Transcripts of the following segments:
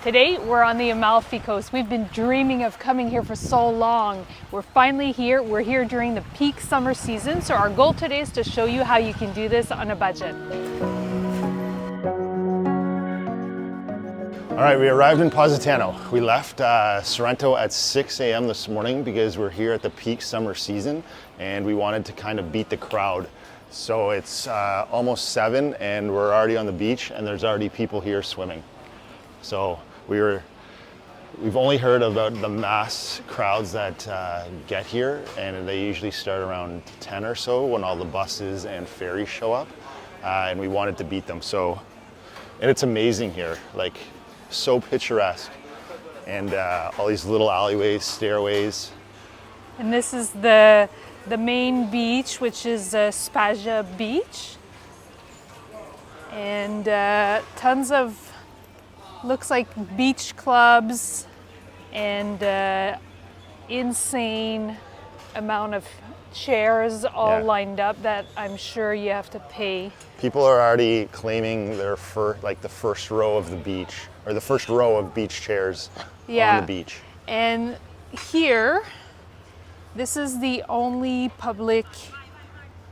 Today we're on the Amalfi Coast. We've been dreaming of coming here for so long. We're finally here. We're here during the peak summer season. So our goal today is to show you how you can do this on a budget. All right, we arrived in Positano. We left Sorrento at 6 a.m. this morning because we're here at the peak summer season and we wanted to kind of beat the crowd. So it's almost 7 and we're already on the beach and there's already people here swimming. So we've only heard about the mass crowds that get here, and they usually start around 10 or so when all the buses and ferries show up, and we wanted to beat them. So, and it's amazing here, like so picturesque, and all these little alleyways, stairways. And this is the main beach, which is Spaggia Beach, and tons of looks like beach clubs and insane amount of chairs all lined up that I'm sure you have to pay. People are already claiming their the first row of the beach, or the first row of beach chairs on the beach. And here, this is the only public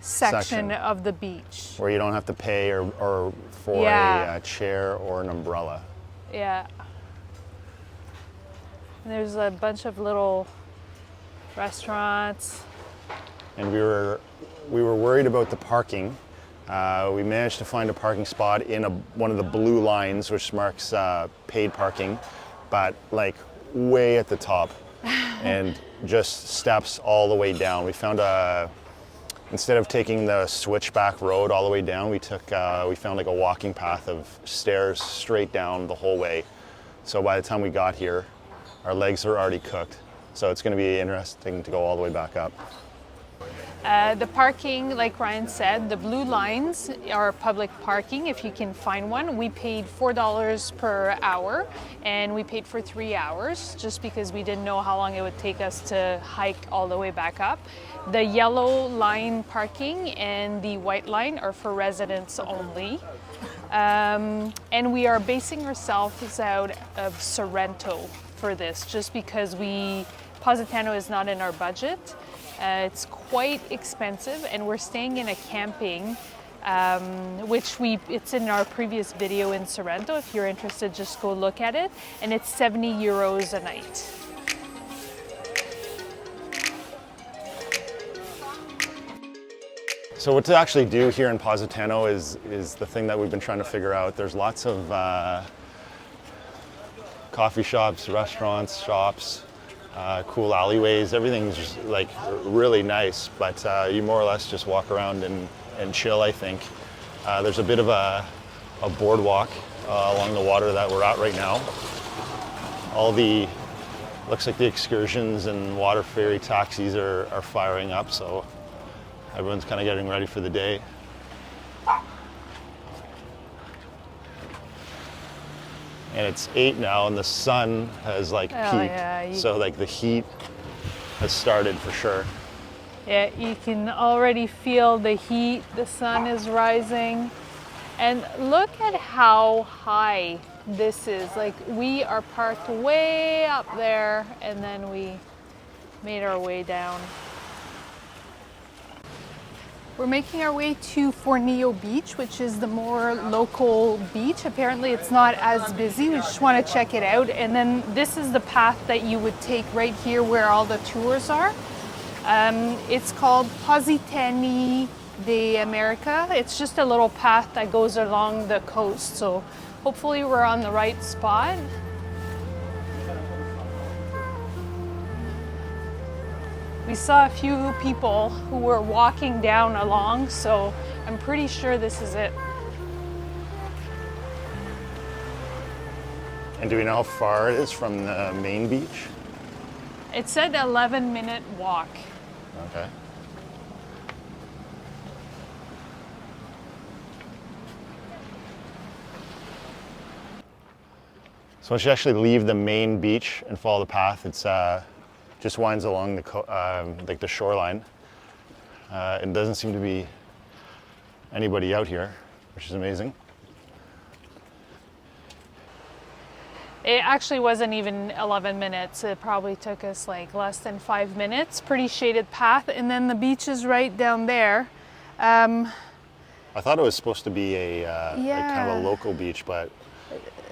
section of the beach where you don't have to pay or for a chair or an umbrella. Yeah. And there's a bunch of little restaurants. And we were worried about the parking. We managed to find a parking spot in one of the blue lines, which marks paid parking, but like way at the top and just steps all the way down. We found instead of taking the switchback road all the way down, we found like a walking path of stairs straight down the whole way. So by the time we got here, our legs are already cooked. So it's going to be interesting to go all the way back up. The parking, like Ryan said, the blue lines are public parking if you can find one. We paid $4 per hour and we paid for 3 hours just because we didn't know how long it would take us to hike all the way back up. The yellow line parking and the white line are for residents only. And we are basing ourselves out of Sorrento for this just because Positano is not in our budget. It's quite expensive and we're staying in a camping, it's in our previous video in Sorrento. If you're interested, just go look at it. And it's 70 euros a night. So what to actually do here in Positano is the thing that we've been trying to figure out. There's lots of coffee shops, restaurants, shops, cool alleyways. Everything's just like really nice, but you more or less just walk around and chill, I think. There's a bit of a boardwalk along the water that we're at right now. Looks like the excursions and water ferry taxis are firing up, so everyone's kind of getting ready for the day. And it's 8 now and the sun has like peaked. So like the heat has started for sure. Yeah, you can already feel the heat. The sun is rising. And look at how high this is. Like we are parked way up there and then we made our way down. We're making our way to Fornillo Beach, which is the more local beach. Apparently it's not as busy. We just want to check it out. And then this is the path that you would take right here where all the tours are. It's called Positani de America. It's just a little path that goes along the coast. So hopefully we're on the right spot. We saw a few people who were walking down along, so I'm pretty sure this is it. And do we know how far it is from the main beach? It said 11-minute walk. Okay. So once you actually leave the main beach and follow the path, it's just winds along the shoreline. It doesn't seem to be anybody out here, which is amazing. It actually wasn't even 11 minutes. It probably took us like less than 5 minutes. Pretty shaded path, and then the beach is right down there. I thought it was supposed to be a like kind of a Yeah. local beach, but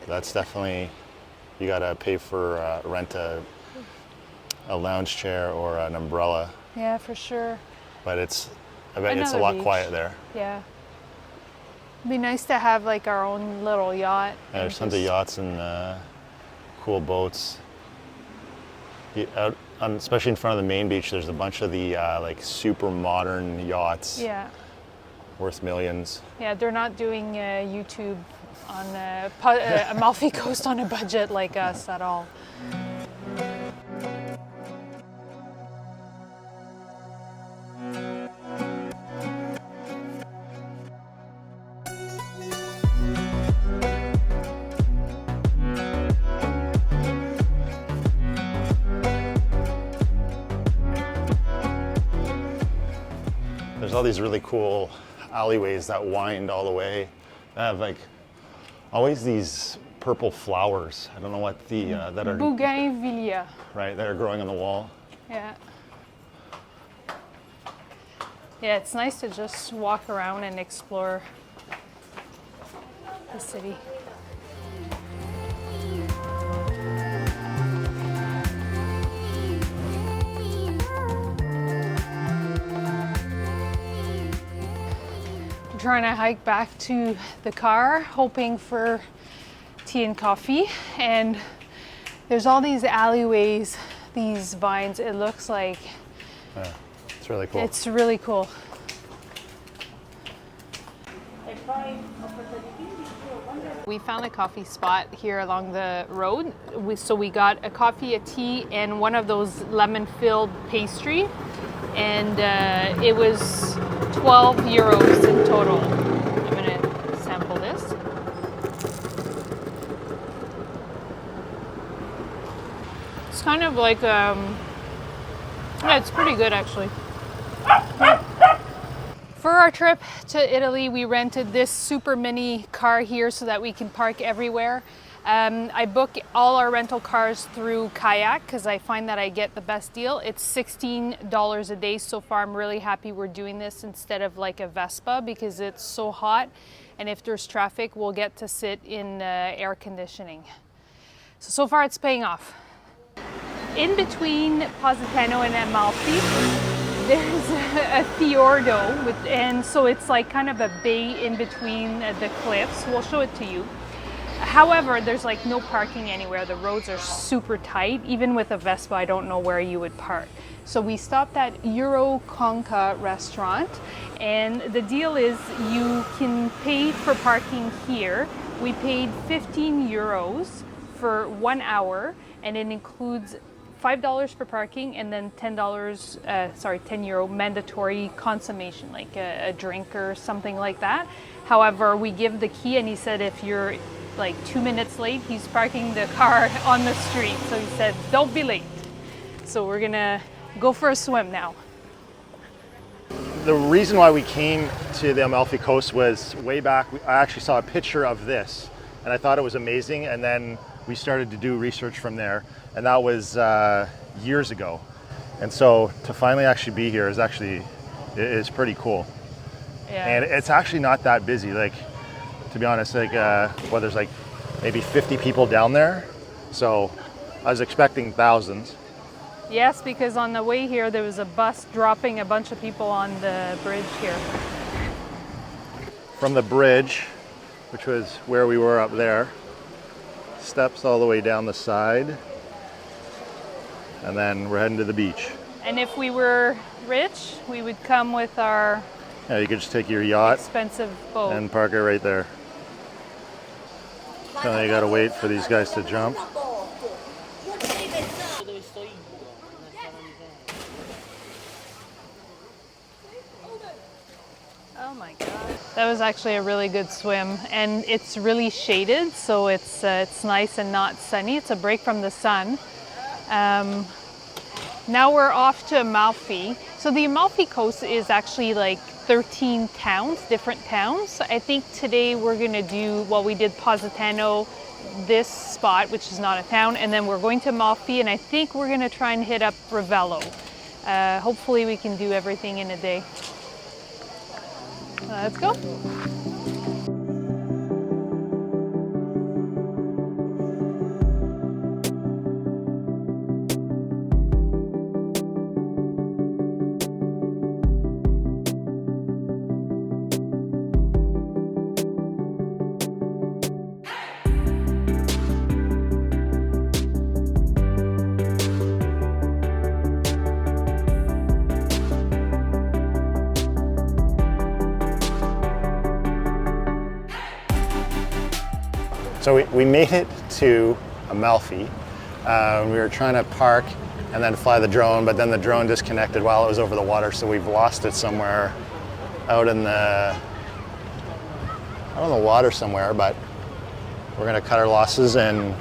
that's definitely, you gotta pay for rent a lounge chair or an umbrella. Yeah, for sure. But I bet it's a Another lot beach. quiet there. Yeah. It'd be nice to have like our own little yacht. Yeah, there's tons of yachts and cool boats. Especially in front of the main beach, there's a bunch of the like super modern yachts Yeah. worth millions. Yeah, they're not doing YouTube on Amalfi Coast on a budget like us at all. There's all these really cool alleyways that wind all the way. They have like always these purple flowers. I don't know what that are Bougainvillea. right that are growing on the wall. Yeah. Yeah, it's nice to just walk around and explore the city. I'm trying to hike back to the car, hoping for tea and coffee, and there's all these alleyways, these vines. It looks like Yeah, it's really cool. it's really cool. We found a coffee spot here along the road. So we got a coffee, a tea, and one of those lemon-filled pastry. And it was 12 euros in total. I'm gonna sample this. It's kind of like, yeah, it's pretty good actually. For our trip to Italy, we rented this super mini car here so that we can park everywhere. I book all our rental cars through Kayak because I find that I get the best deal. It's $16 a day so far. I'm really happy we're doing this instead of like a Vespa because it's so hot. And if there's traffic, we'll get to sit in air conditioning. So far it's paying off. In between Positano and Amalfi, there's a fiordo, and so it's like kind of a bay in between the cliffs. We'll show it to you. However, there's like no parking anywhere. The roads are super tight. Even with a Vespa, I don't know where you would park. So we stopped at Euro Conca restaurant, and the deal is you can pay for parking here. We paid 15 euros for 1 hour, and it includes $5 for parking and then $10 €10 mandatory consummation, like a drink or something like that. However, we give the key, and he said if you're like 2 minutes late, he's parking the car on the street. So he said, don't be late. So we're gonna go for a swim now. The reason why we came to the Amalfi Coast was way back. I actually saw a picture of this, and I thought it was amazing. And then we started to do research from there, and that was years ago. And so to finally actually be here is pretty cool. Yeah. And it's actually not that busy. Like, to be honest, like there's like maybe 50 people down there. So I was expecting thousands. Yes, because on the way here, there was a bus dropping a bunch of people on the bridge here. From the bridge, which was where we were up there, steps all the way down the side, and then we're heading to the beach. And if we were rich, we would come with our Yeah, you could just take your yacht expensive boat. and park it right there. So now you gotta wait for these guys to jump. Oh my god. That was actually a really good swim, and it's really shaded, so it's nice and not sunny. It's a break from the sun. Now we're off to Amalfi. So the Amalfi Coast is actually like 13 towns, different towns. I think today we're gonna do, well, we did Positano, this spot, which is not a town, and then we're going to Amalfi, and I think we're gonna try and hit up Ravello. Hopefully we can do everything in a day. Let's go. So we made it to Amalfi. We were trying to park and then fly the drone, but then the drone disconnected while it was over the water, so we've lost it somewhere out in the water somewhere, but we're gonna cut our losses and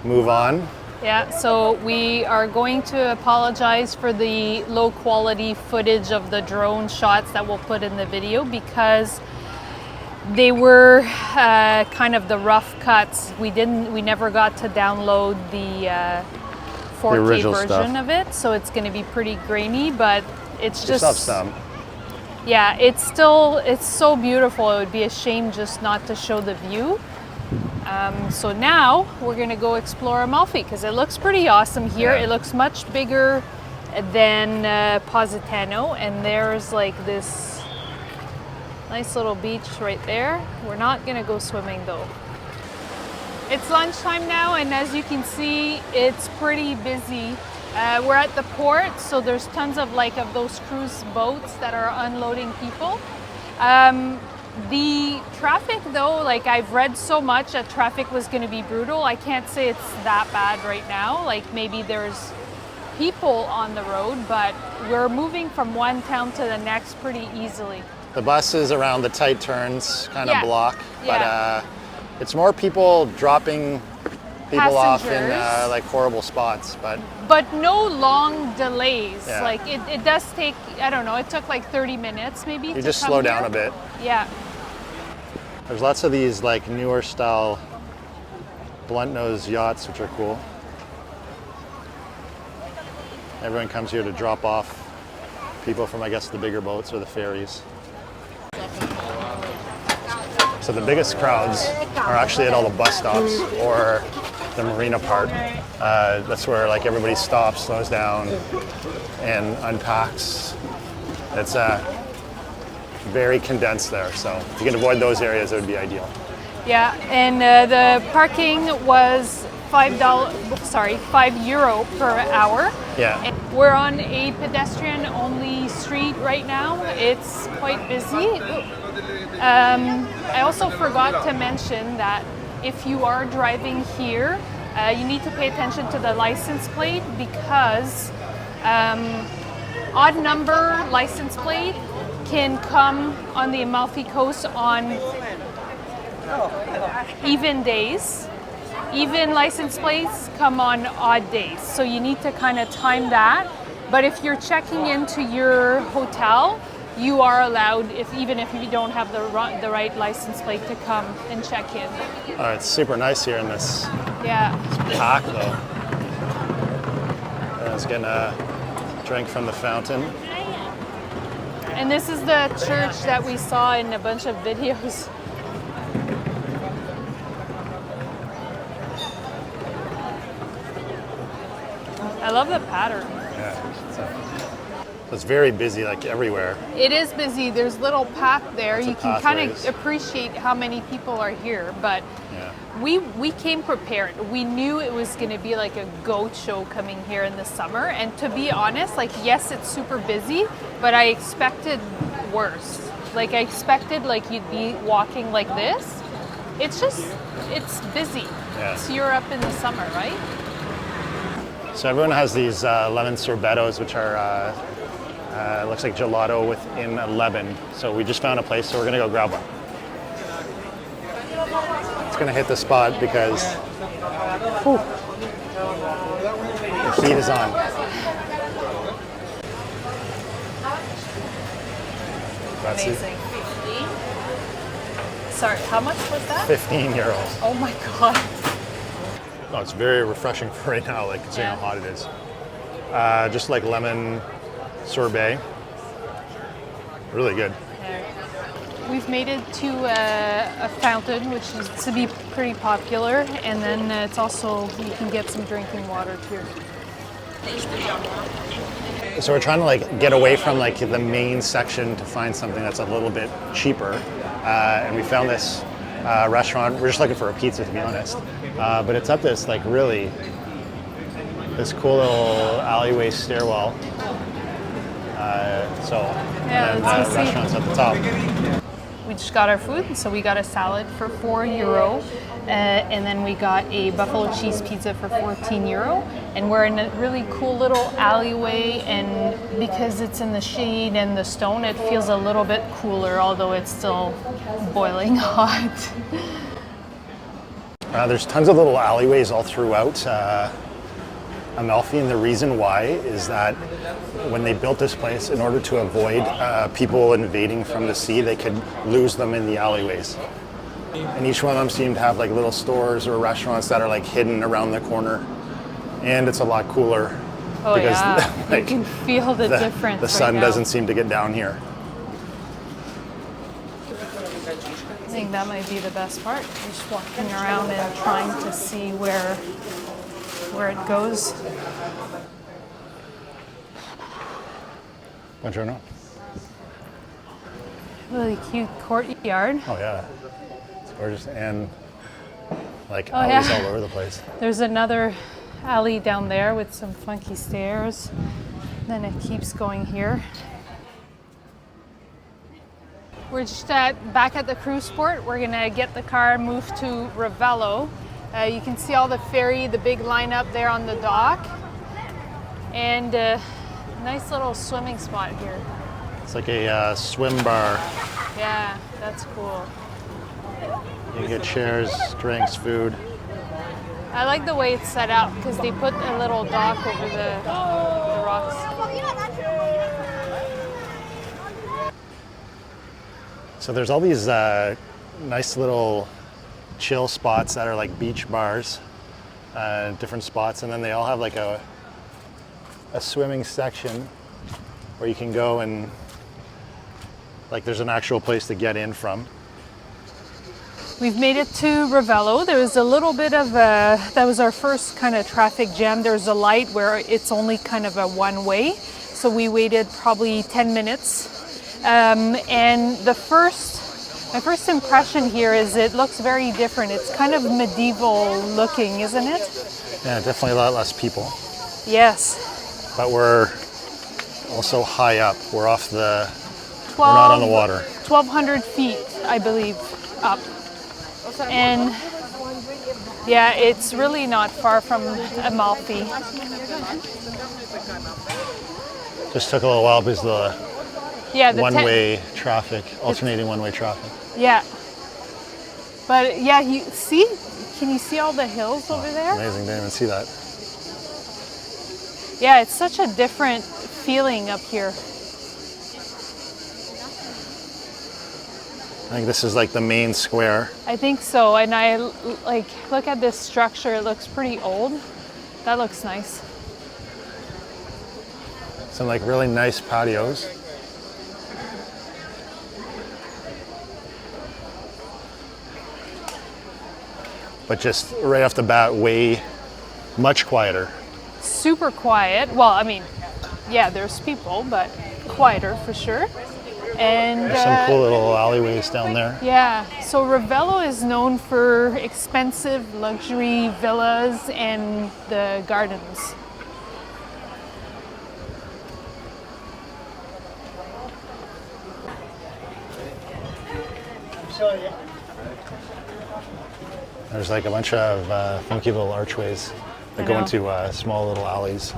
move on. Yeah, so we are going to apologize for the low quality footage of the drone shots that we'll put in the video because they were kind of the rough cuts. We never got to download the 4K version of it, so it's going to be pretty grainy, but it's just some. Yeah, it's so beautiful. It would be a shame just not to show the view. So now we're going to go explore Amalfi because it looks pretty awesome here. Yeah. It looks much bigger than Positano, and there's like this nice little beach right there. We're not gonna go swimming though. It's lunchtime now, and as you can see, it's pretty busy. We're at the port, so there's tons of those cruise boats that are unloading people. The traffic though, like I've read so much that traffic was gonna be brutal. I can't say it's that bad right now. Like maybe there's people on the road, but we're moving from one town to the next pretty easily. The buses around the tight turns kind of block, but Yeah. it's more people dropping people off in Passengers. like horrible spots, But no long delays. Yeah. Like it does take, I don't know, it took like 30 minutes maybe. you just slow down a bit. Yeah. There's lots of these like newer style blunt nose yachts, which are cool. Everyone comes here to drop off people from, I guess, the bigger boats or the ferries. So the biggest crowds are actually at all the bus stops or the marina part. That's where like everybody stops, slows down, and unpacks. It's very condensed there, so if you can avoid those areas, it would be ideal. Yeah, and the parking was €5 per hour. Yeah. And we're on a pedestrian-only street right now. It's quite busy. I also forgot to mention that if you are driving here, you need to pay attention to the license plate because odd number license plate can come on the Amalfi Coast on even days. Even license plates come on odd days, so you need to kind of time that. But if you're checking into your hotel, you are allowed, even if you don't have the right license plate, to come and check in. Oh, it's super nice here in this park, though. Everyone's getting a drink from the fountain. And this is the church that we saw in a bunch of videos. I love the pattern. Yeah. So it's very busy, like everywhere. It is busy. There's little path there. Lots of You can kind of pathways. appreciate how many people are here, but Yeah. we came prepared. We knew it was going to be like a goat show coming here in the summer, and to be honest, like yes, it's super busy, but I expected worse. Like I expected like you'd be walking like this. It's busy. Yeah. It's Europe in the summer, right? So everyone has these lemon sorbettos, which are looks like gelato within a lemon. So we just found a place, so we're gonna go grab one. It's gonna hit the spot because the heat is on. Grazie. Amazing. Sorry, how much was that? 15 euros. Oh my god. Oh, it's very refreshing for right now, like considering Yeah. how hot it is. Just like lemon sorbet. Really good. We've made it to a fountain, which is to be pretty popular, and then it's also, you can get some drinking water here. So we're trying to like get away from like the main section to find something that's a little bit cheaper, and we found this restaurant. We're just looking for a pizza, to be honest, but it's up this like really this cool little alleyway stairwell. Yeah, and let's the go see. restaurant's at the top. We just got our food, so we got a salad for €4, and then we got a buffalo cheese pizza for €14. And we're in a really cool little alleyway, and because it's in the shade and the stone, it feels a little bit cooler, although it's still boiling hot. There's tons of little alleyways all throughout Amalfi, and the reason why is that when they built this place, in order to avoid people invading from the sea, they could lose them in the alleyways. And each one of them seem to have like little stores or restaurants that are like hidden around the corner. And it's a lot cooler Oh because yeah, like, you can feel the difference. the sun right now. doesn't seem to get down here. I think that might be the best part. Just walking around and trying to see where it goes. Buongiorno. Really cute courtyard. Oh yeah, it's gorgeous, and like Oh, alleys yeah. all over the place. There's another alley down there with some funky stairs. Then it keeps going here. We're just back at the cruise port. We're gonna get the car moved to Ravello. You can see all the ferry, the big lineup there on the dock. And nice little swimming spot here. It's like a swim bar. Yeah, that's cool. You can get chairs, drinks, food. I like the way it's set up because they put a little dock over the rocks. So there's all these nice little chill spots that are like beach bars, different spots, and then they all have like a swimming section where you can go and like there's an actual place to get in from. We've made it to Ravello. There was a little bit of that was our first kind of traffic jam. There's a light where it's only kind of a one way. So we waited probably 10 minutes. And my first impression here is it looks very different. It's kind of medieval looking, isn't it? Yeah, definitely a lot less people. Yes. But we're also high up. We're off the, we're not on the water. 1,200 feet, I believe, up. And yeah, it's really not far from Amalfi. Just took a little while because the Yeah, the one-way traffic, alternating one-way traffic. Yeah. But yeah, can you see all the hills over there? Amazing, didn't even see that. Yeah, it's such a different feeling up here. I think this is like the main square. I think so, and I like look at this structure, it looks pretty old. That looks nice. Some like really nice patios. But just right off the bat, way much quieter. Super quiet. Well, I mean, yeah, there's people, but quieter for sure. And There's some cool little alleyways down there. yeah, so Ravello is known for expensive luxury villas and the gardens. There's like a bunch of funky little archways that I go know. into small little alleys.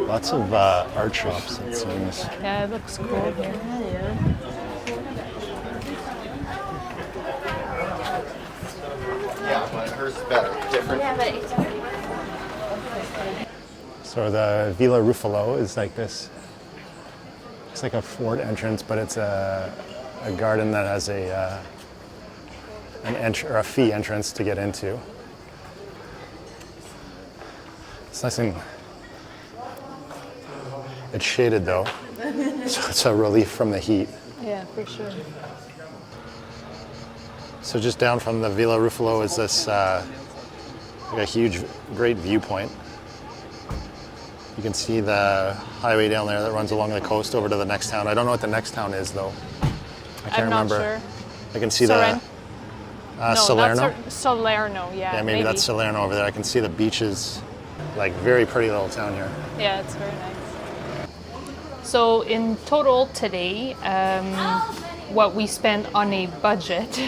Lots of art shops, it seems. Yeah, it looks cool here. Yeah, but hers is better. Different. So the Villa Ruffalo is like this. It's like a fort entrance, but it's a garden that has a fee entrance to get into. It's nice and it's shaded though, so it's a relief from the heat. Yeah, for sure. So just down from the Villa Ruffalo is this like a huge, great viewpoint. You can see the highway down there that runs along the coast over to the next town. I don't know what the next town is though. I can't remember. I'm not sure. I can see Salerno. Salerno, yeah. Yeah, maybe that's Salerno over there. I can see the beaches. Like very pretty little town here. Yeah, it's very nice. So in total today, what we spent on a budget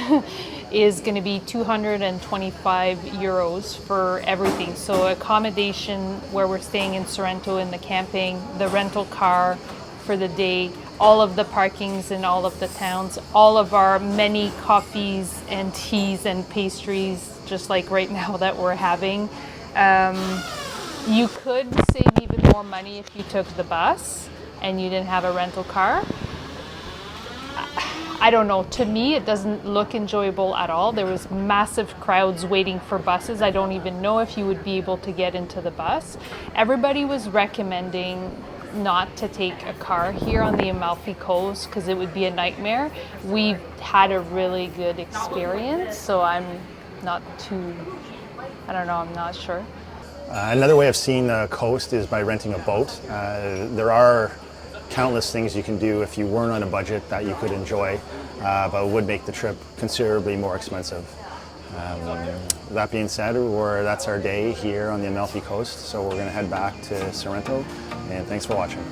is going to be 225 euros for everything. So accommodation where we're staying in Sorrento in the camping, the rental car for the day, all of the parkings in all of the towns, all of our many coffees and teas and pastries, just like right now that we're having. You could save even more money if you took the bus and you didn't have a rental car. I don't know. To me, it doesn't look enjoyable at all. There was massive crowds waiting for buses. I don't even know if you would be able to get into the bus. Everybody was recommending not to take a car here on the Amalfi Coast because it would be a nightmare. We've had a really good experience, so I'm not sure. Another way of seeing the coast is by renting a boat. There are countless things you can do if you weren't on a budget that you could enjoy, but it would make the trip considerably more expensive. That being said, that's our day here on the Amalfi Coast, so we're going to head back to Sorrento, and thanks for watching.